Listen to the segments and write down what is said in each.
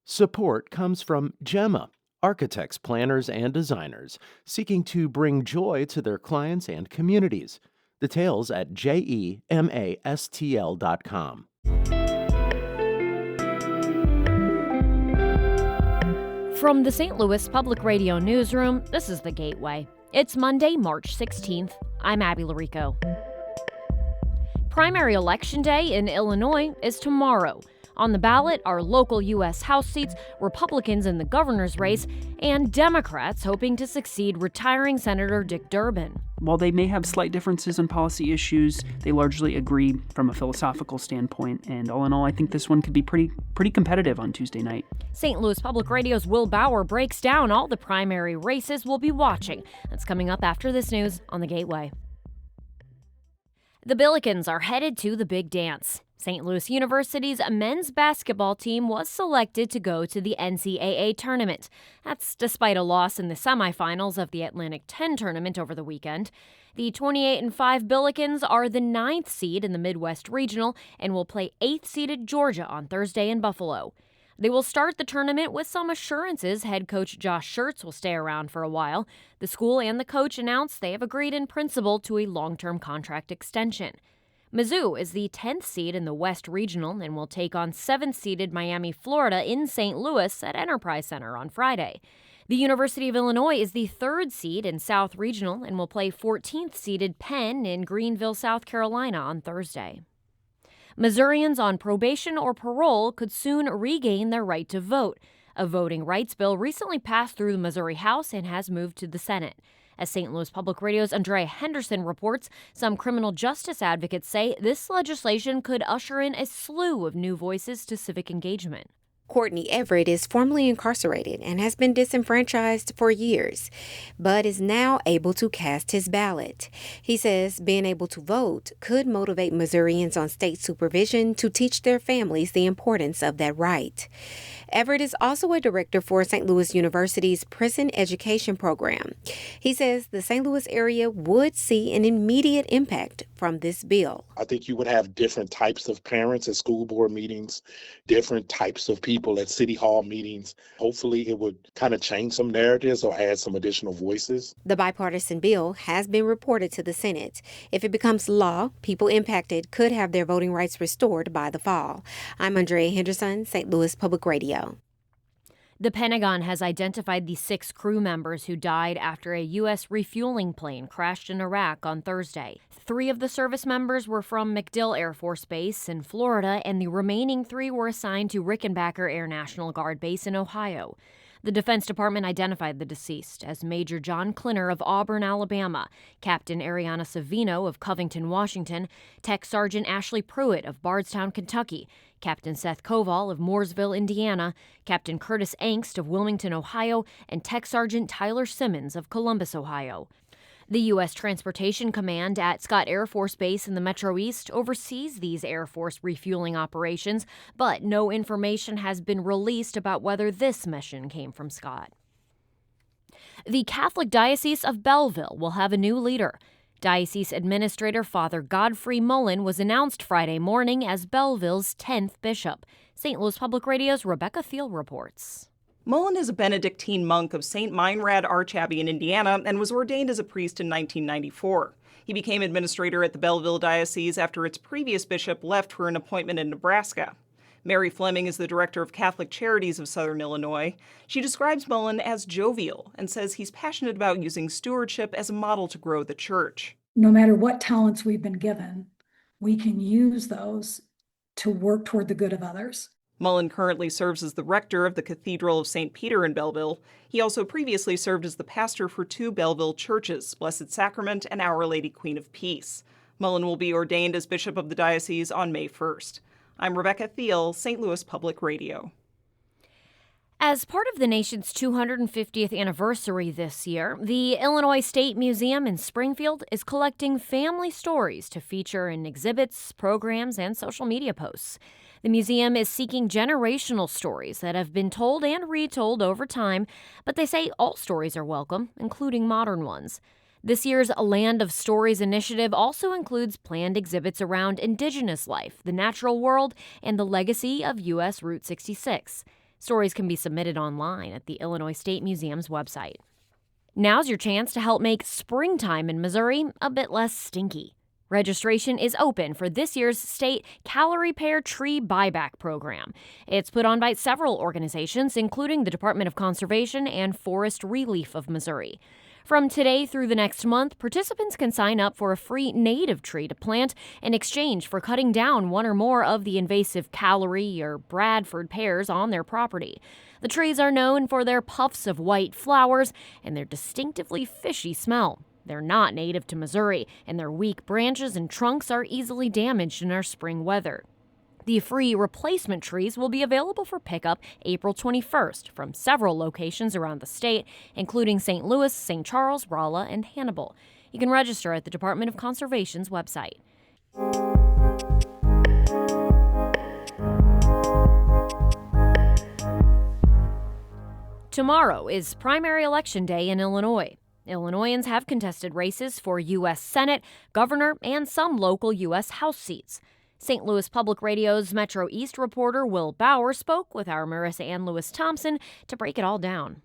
Support comes from Gemma, architects, planners, and designers seeking to bring joy to their clients and communities. Details at gemastl.com. From the St. Louis Public Radio Newsroom, this is The Gateway. It's Monday, March 16th. I'm Abby Larico. Primary Election Day in Illinois is tomorrow. On the ballot are local U.S. House seats, Republicans in the governor's race, and Democrats hoping to succeed retiring Senator Dick Durbin. While they may have slight differences on policy issues, they largely agree from a philosophical standpoint. And all in all, I think this one could be pretty competitive on Tuesday night. St. Louis Public Radio's Will Bauer breaks down all the primary races we'll be watching. That's coming up after this news on The Gateway. The Billikens are headed to the big dance. St. Louis University's men's basketball team was selected to go to the NCAA tournament. That's despite a loss in the semifinals of the Atlantic 10 tournament over the weekend. The 28-5 Billikens are the 9th seed in the Midwest Regional and will play 8th-seeded Georgia on Thursday in Buffalo. They will start the tournament with some assurances head coach Josh Schertz will stay around for a while. The school and the coach announced they have agreed in principle to a long-term contract extension. Mizzou is the 10th seed in the West Regional and will take on 7th-seeded Miami, Florida in St. Louis at Enterprise Center on Friday. The University of Illinois is the 3rd seed in South Regional and will play 14th-seeded Penn in Greenville, South Carolina on Thursday. Missourians on probation or parole could soon regain their right to vote. A voting rights bill recently passed through the Missouri House and has moved to the Senate. As St. Louis Public Radio's Andrea Henderson reports, some criminal justice advocates say this legislation could usher in a slew of new voices to civic engagement. Courtney Everett is formerly incarcerated and has been disenfranchised for years, but is now able to cast his ballot. He says being able to vote could motivate Missourians on state supervision to teach their families the importance of that right. Everett is also a director for St. Louis University's prison education program. He says the St. Louis area would see an immediate impact from this bill. I think you would have different types of parents at school board meetings, different types of people at city hall meetings. Hopefully it would kind of change some narratives or add some additional voices. The bipartisan bill has been reported to the Senate. If it becomes law, people impacted could have their voting rights restored by the fall. I'm Andrea Henderson, St. Louis Public Radio. The Pentagon has identified the 6 crew members who died after a U.S. refueling plane crashed in Iraq on Thursday. 3 of the service members were from MacDill Air Force Base in Florida, and the remaining 3 were assigned to Rickenbacker Air National Guard Base in Ohio. The Defense Department identified the deceased as Major John Klinner of Auburn, Alabama, Captain Ariana Savino of Covington, Washington, Tech Sergeant Ashley Pruitt of Bardstown, Kentucky, Captain Seth Koval of Mooresville, Indiana, Captain Curtis Angst of Wilmington, Ohio, and Tech Sergeant Tyler Simmons of Columbus, Ohio. The U.S. Transportation Command at Scott Air Force Base in the Metro East oversees these Air Force refueling operations, but no information has been released about whether this mission came from Scott. The Catholic Diocese of Belleville will have a new leader. Diocese Administrator Father Godfrey Mullen was announced Friday morning as Belleville's 10th bishop. St. Louis Public Radio's Rebecca Thiel reports. Mullen is a Benedictine monk of St. Meinrad Archabbey in Indiana and was ordained as a priest in 1994. He became administrator at the Belleville Diocese after its previous bishop left for an appointment in Nebraska. Mary Fleming is the director of Catholic Charities of Southern Illinois. She describes Mullen as jovial and says he's passionate about using stewardship as a model to grow the church. No matter what talents we've been given, we can use those to work toward the good of others. Mullen currently serves as the rector of the Cathedral of St. Peter in Belleville. He also previously served as the pastor for 2 Belleville churches, Blessed Sacrament and Our Lady Queen of Peace. Mullen will be ordained as bishop of the diocese on May 1st. I'm Rebecca Thiel, St. Louis Public Radio. As part of the nation's 250th anniversary this year, the Illinois State Museum in Springfield is collecting family stories to feature in exhibits, programs, and social media posts. The museum is seeking generational stories that have been told and retold over time, but they say all stories are welcome, including modern ones. This year's A Land of Stories initiative also includes planned exhibits around Indigenous life, the natural world, and the legacy of U.S. Route 66. Stories can be submitted online at the Illinois State Museum's website. Now's your chance to help make springtime in Missouri a bit less stinky. Registration is open for this year's state Calorie Pair Tree Buyback Program. It's put on by several organizations, including the Department of Conservation and Forest Relief of Missouri. From today through the next month, participants can sign up for a free native tree to plant in exchange for cutting down one or more of the invasive Calorie or Bradford pears on their property. The trees are known for their puffs of white flowers and their distinctively fishy smell. They're not native to Missouri, and their weak branches and trunks are easily damaged in our spring weather. The free replacement trees will be available for pickup April 21st from several locations around the state, including St. Louis, St. Charles, Rolla, and Hannibal. You can register at the Department of Conservation's website. Tomorrow is primary election day in Illinois. Illinoisans have contested races for U.S. Senate, governor, and some local U.S. House seats. St. Louis Public Radio's Metro East reporter Will Bauer spoke with our Marissa Ann Lewis-Thompson to break it all down.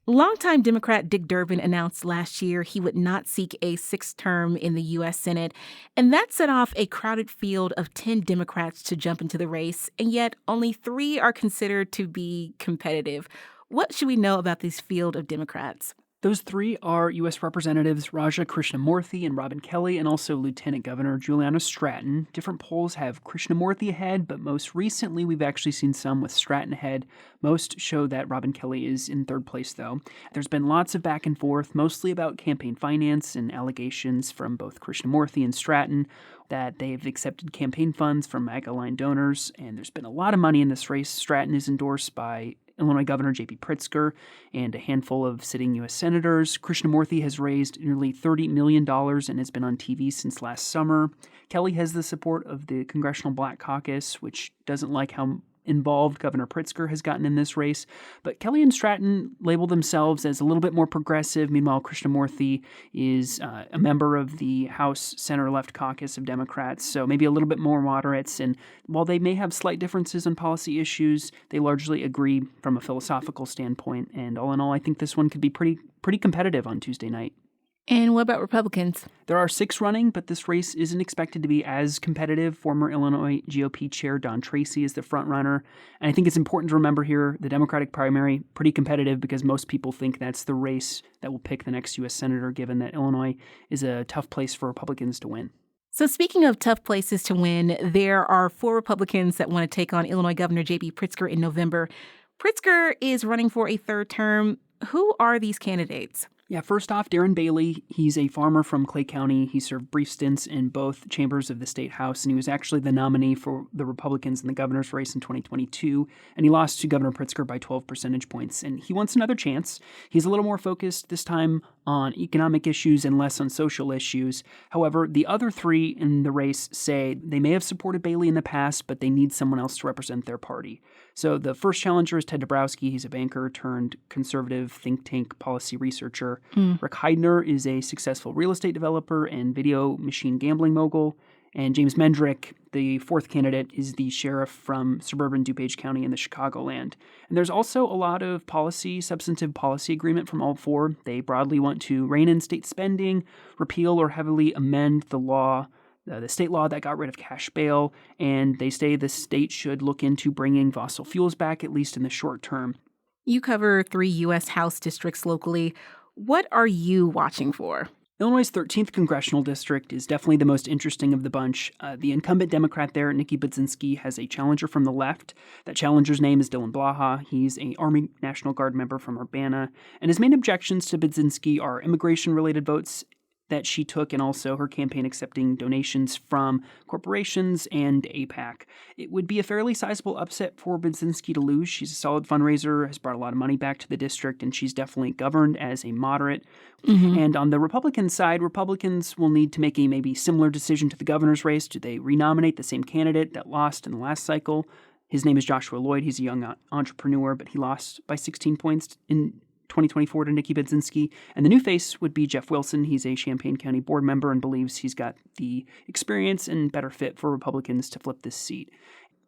Longtime Democrat Dick Durbin announced last year he would not seek a sixth term in the U.S. Senate, and that set off a crowded field of 10 Democrats to jump into the race, and yet only 3 are considered to be competitive. What should we know about this field of Democrats? Those 3 are U.S. Representatives Raja Krishnamurthy and Robin Kelly, and also Lieutenant Governor Juliana Stratton. Different polls have Krishnamurthy ahead, but most recently we've actually seen some with Stratton ahead. Most show that Robin Kelly is in third place, though. There's been lots of back and forth, mostly about campaign finance and allegations from both Krishnamurthy and Stratton that they've accepted campaign funds from MAGA-aligned donors, and there's been a lot of money in this race. Stratton is endorsed by Illinois Governor J.B. Pritzker and a handful of sitting U.S. senators. Krishnamurthy has raised nearly $30 million and has been on TV since last summer. Kelly has the support of the Congressional Black Caucus, which doesn't like how involved Governor Pritzker has gotten in this race. But Kelly and Stratton label themselves as a little bit more progressive. Meanwhile, Krishnamurthy is a member of the House Center-Left Caucus of Democrats, so maybe a little bit more moderates. And while they may have slight differences on policy issues, they largely agree from a philosophical standpoint. And all in all, I think this one could be pretty competitive on Tuesday night. And what about Republicans? There are 6 running, but this race isn't expected to be as competitive. Former Illinois GOP Chair Don Tracy is the front runner. And I think it's important to remember here, the Democratic primary, pretty competitive because most people think that's the race that will pick the next U.S. Senator, given that Illinois is a tough place for Republicans to win. So speaking of tough places to win, there are 4 Republicans that want to take on Illinois Governor J.B. Pritzker in November. Pritzker is running for a third term. Who are these candidates? Yeah, first off, Darren Bailey. He's a farmer from Clay County. He served brief stints in both chambers of the state house, and he was actually the nominee for the Republicans in the governor's race in 2022, and he lost to Governor Pritzker by 12 percentage points, and he wants another chance. He's a little more focused this time on economic issues and less on social issues. However, the other 3 in the race say they may have supported Bailey in the past, but they need someone else to represent their party. So the first challenger is Ted Dabrowski. He's a banker turned conservative think tank policy researcher. Rick Heidner is a successful real estate developer and video machine gambling mogul. And James Mendrick, the 4th candidate, is the sheriff from suburban DuPage County in the Chicagoland. And there's also a lot of substantive policy agreement from all 4. They broadly want to rein in state spending, repeal or heavily amend the state law that got rid of cash bail, and they say the state should look into bringing fossil fuels back, at least in the short term. You cover 3 U.S. House districts locally. What are you watching for? Illinois' 13th congressional district is definitely the most interesting of the bunch. The incumbent Democrat there, Nikki Budzinski, has a challenger from the left. That challenger's name is Dylan Blaha. He's an Army National Guard member from Urbana, and his main objections to Budzinski are immigration-related votes that she took, and also her campaign accepting donations from corporations and AIPAC. It would be a fairly sizable upset for Budzinski to lose. She's a solid fundraiser, has brought a lot of money back to the district, and she's definitely governed as a moderate. And on the Republican side, Republicans will need to make a maybe similar decision to the governor's race. Do they renominate the same candidate that lost in the last cycle? His name is Joshua Lloyd. He's a young entrepreneur, but he lost by 16 points in 2024 to Nikki Budzinski. And the new face would be Jeff Wilson. He's a Champaign County board member and believes he's got the experience and better fit for Republicans to flip this seat.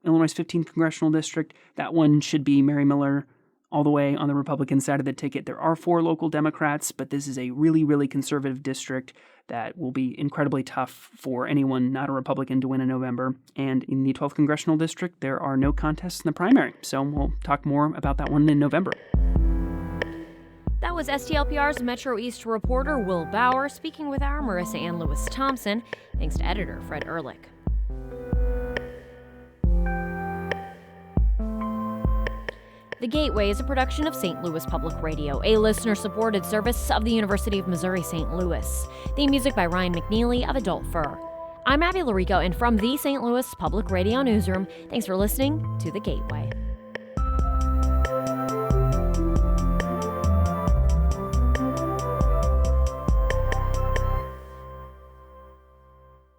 Illinois' 15th congressional district. That one should be Mary Miller all the way on the Republican side of the ticket. There are 4 local Democrats, but this is a really, really conservative district that will be incredibly tough for anyone not a Republican to win in November. And in the 12th congressional district, there are no contests in the primary. So we'll talk more about that one in November. That was STLPR's Metro East reporter Will Bauer speaking with our Marissa Ann Lewis Thompson. Thanks to editor Fred Ehrlich. The Gateway is a production of St. Louis Public Radio, a listener-supported service of the University of Missouri-St. Louis. Theme music by Ryan McNeely of Adult Fur. I'm Abby Larico, and from the St. Louis Public Radio Newsroom, thanks for listening to The Gateway.